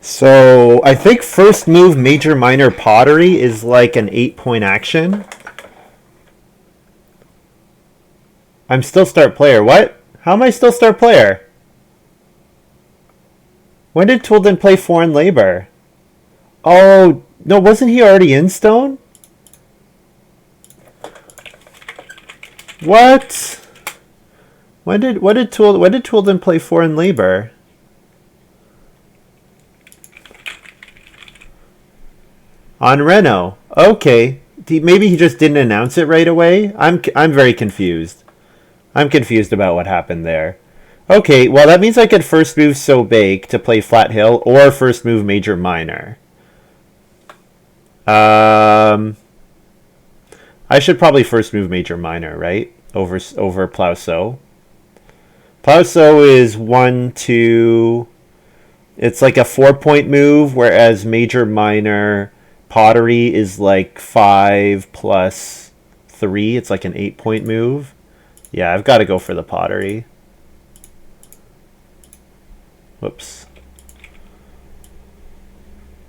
Speaker 1: So I think first move Major Minor Pottery is like an 8-point action. I'm still Start Player. What? How am I still Start Player? When did touldin play Foreign Labor? Oh, no, wasn't he already in Stone? What? When did touldin play Foreign Labor? On Reno. Okay. Maybe he just didn't announce it right away. I'm very confused. I'm confused about what happened there. Okay, well that means I could first move So Bake to play Flat Hill or first move Major Minor. I should probably first move major minor, right? Over plow sow. Plow sow is 1, 2. It's like a 4-point move, whereas major minor pottery is like 5 plus 3. It's like an 8-point move. Yeah, I've got to go for the pottery. Whoops.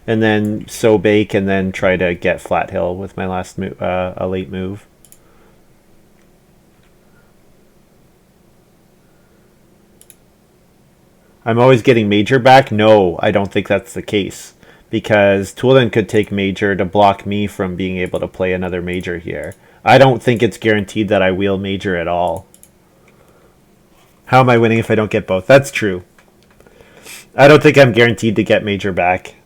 Speaker 1: And then sow bake, and then try to get flat hill with my last move, a late move. I'm always getting major back. No, I don't think that's the case, because touldin could take major to block me from being able to play another major here. I don't think it's guaranteed that I wheel major at all. How am I winning if I don't get both? That's true. I don't think I'm guaranteed to get major back.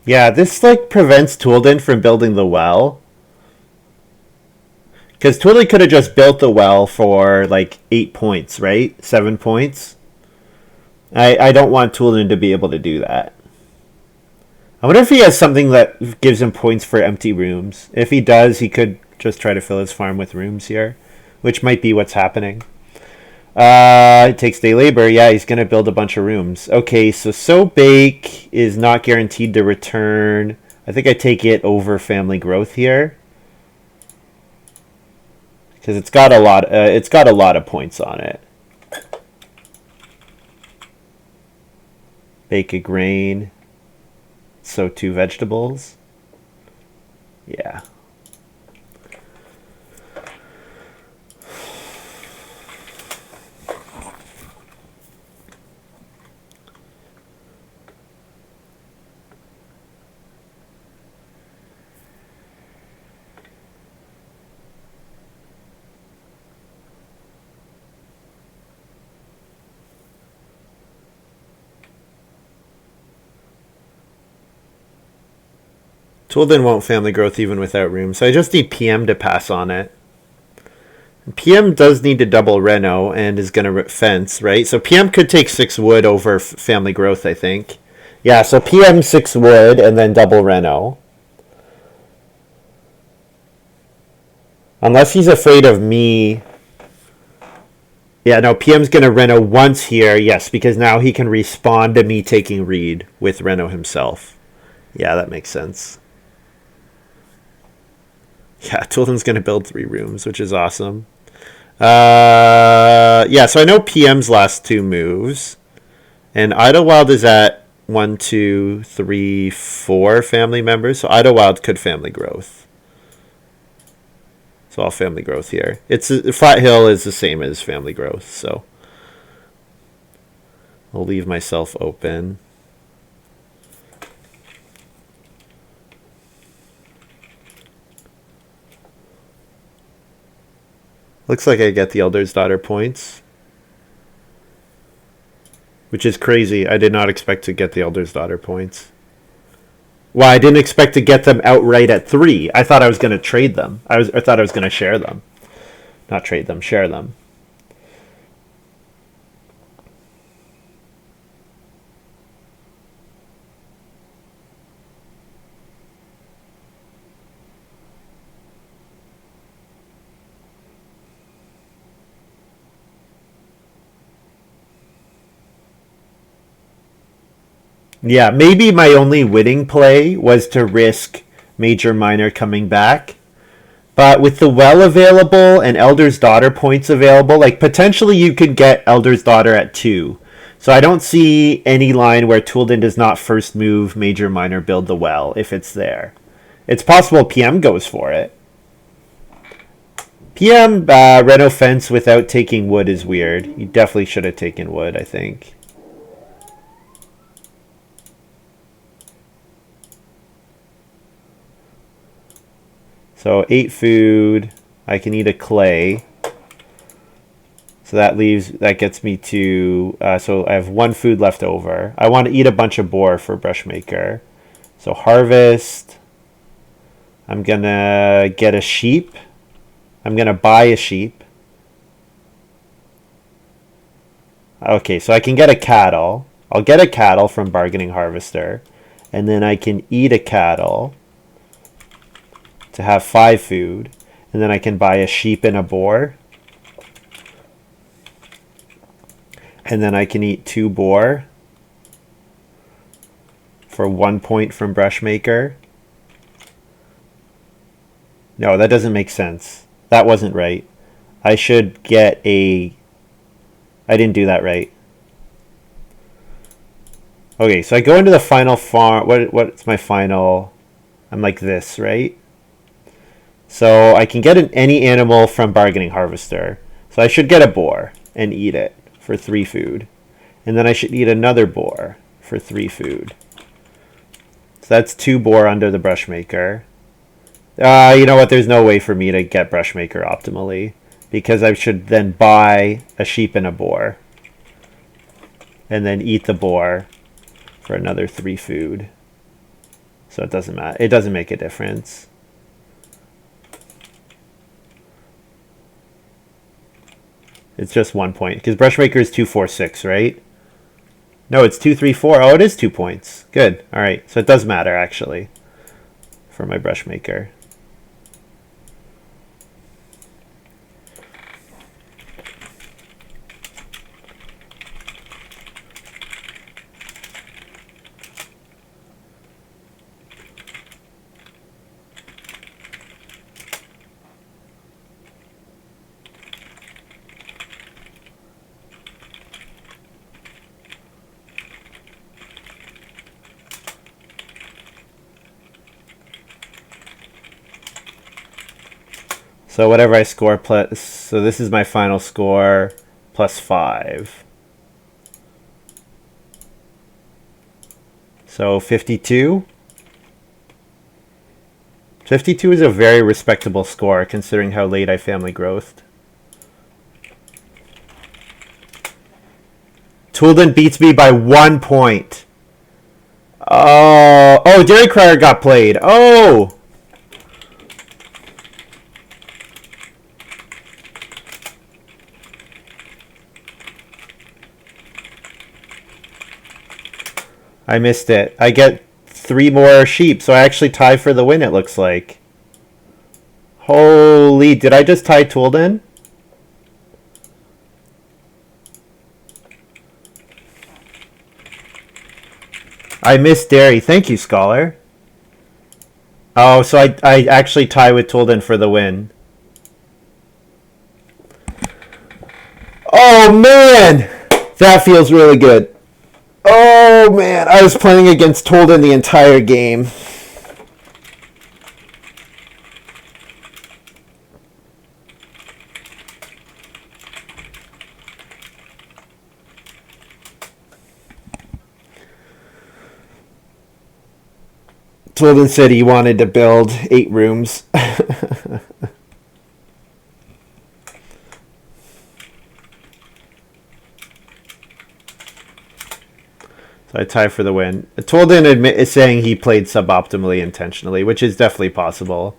Speaker 1: Yeah, this like prevents touldin from building the well. Because touldin could have just built the well for like 8 points, right? 7 points. I don't want touldin to be able to do that. I wonder if he has something that gives him points for empty rooms. If he does, he could just try to fill his farm with rooms here, which might be what's happening. It takes day labor. Yeah, he's going to build a bunch of rooms. Okay, so sow bake is not guaranteed to return. I think I take it over family growth here, because it's got a lot. It's got a lot of points on it. Bake a grain. Sow 2 vegetables. Yeah. Touldin won't family growth even without room, so I just need PM to pass on it. PM does need to double reno and is going to fence, right? So PM could take 6 wood over family growth, I think. Yeah, so PM 6 wood and then double reno. Unless he's afraid of me. Yeah, no, PM's going to reno once here, yes, because now he can respond to me taking read with reno himself. Yeah, that makes sense. Yeah, touldin's going to build 3 rooms, which is awesome. Yeah, so I know PM's last 2 moves. And IdyllWild is at 1, 2, 3, 4 family members. So IdyllWild could family growth. So all family growth here. Flat Hill is the same as family growth, so I'll leave myself open. Looks like I get the Elder's Daughter points, which is crazy. I did not expect to get the Elder's Daughter points. Well, I didn't expect to get them outright at 3. I thought I was going to trade them. I thought I was going to share them. Not trade them, share them. Yeah, maybe my only winning play was to risk Major Minor coming back. But with the well available and Elder's Daughter points available, like potentially you could get Elder's Daughter at 2. So I don't see any line where touldin does not first move Major Minor build the well if it's there. It's possible PM goes for it. PM reno fence without taking wood is weird. You definitely should have taken wood, I think. So 8 food. I can eat a clay. So that gets me to, so I have 1 food left over. I want to eat a bunch of boar for brushmaker. So harvest. I'm going to get a sheep. I'm going to buy a sheep. Okay, so I can get a cattle. I'll get a cattle from bargaining harvester. And then I can eat a cattle to have 5 food. And then I can buy a sheep and a boar. And then I can eat 2 boar for 1 point from brushmaker. No, that doesn't make sense. That wasn't right. I should get a... I didn't do that right. Okay, so I go into the final farm. What's my final? I'm like this, right? So I can get any animal from bargaining harvester. So I should get a boar and eat it for 3 food. And then I should eat another boar for 3 food. So that's 2 boar under the brushmaker. You know what? There's no way for me to get brushmaker optimally, because I should then buy a sheep and a boar. And then eat the boar for another 3 food. So it doesn't matter. It doesn't make a difference. It's just 1 point, because brushmaker is 2, 4, 6, right? No, it's 2, 3, 4. Oh, it is 2 points. Good. All right. So it does matter, actually, for my brushmaker. So whatever I score plus, so this is my final score plus 5. So 52. 52 is a very respectable score considering how late I family growthed. Touldin beats me by 1 point. Oh, Dairy Crier got played. Oh! I missed it. I get 3 more sheep, so I actually tie for the win, it looks like. Holy, did I just tie Touldin? I missed dairy. Thank you, Scholar. Oh, so I actually tie with Touldin for the win. Oh, man! That feels really good. Oh, man. I was playing against Touldin the entire game. Touldin said he wanted to build 8 rooms. So I tie for the win. Touldin is saying he played suboptimally intentionally, which is definitely possible.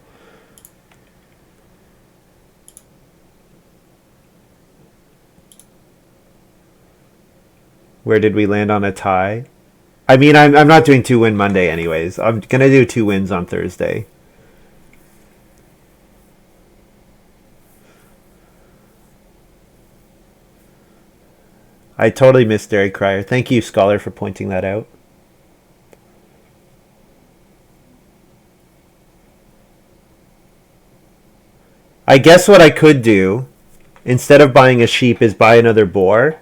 Speaker 1: Where did we land on a tie? I mean, I'm not doing 2-win Monday anyways. I'm going to do 2 wins on Thursday. I totally missed Dairy Crier. Thank you, Scholar, for pointing that out. I guess what I could do, instead of buying a sheep, is buy another boar.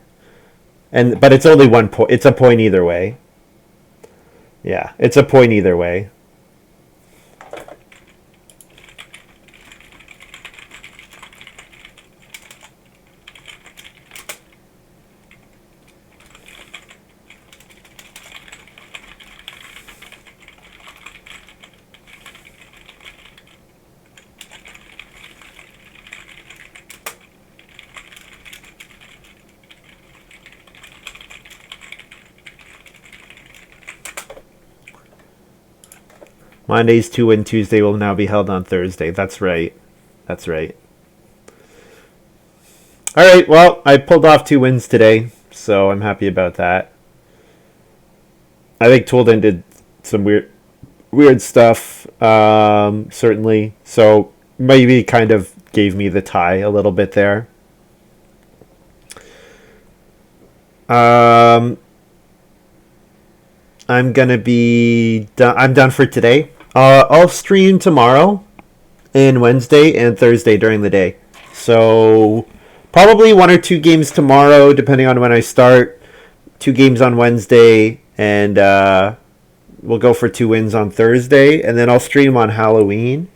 Speaker 1: But it's only 1 point. It's a point either way. Yeah, it's a point either way. Monday's 2-win Tuesday will now be held on Thursday. That's right. That's right. All right, well, I pulled off 2 wins today, so I'm happy about that. I think touldin did some weird stuff, certainly. So maybe kind of gave me the tie a little bit there. I'm gonna be done. I'm done for today. I'll stream tomorrow and Wednesday and Thursday during the day. So probably 1 or 2 games tomorrow, depending on when I start. 2 games on Wednesday, and we'll go for 2 wins on Thursday, and then I'll stream on Halloween,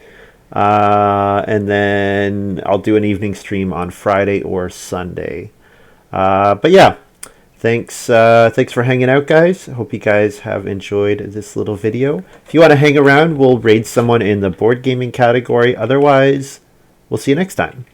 Speaker 1: and then I'll do an evening stream on Friday or Sunday. But yeah, thanks for hanging out, guys. I hope you guys have enjoyed this little video. If you want to hang around, we'll raid someone in the board gaming category. Otherwise, we'll see you next time.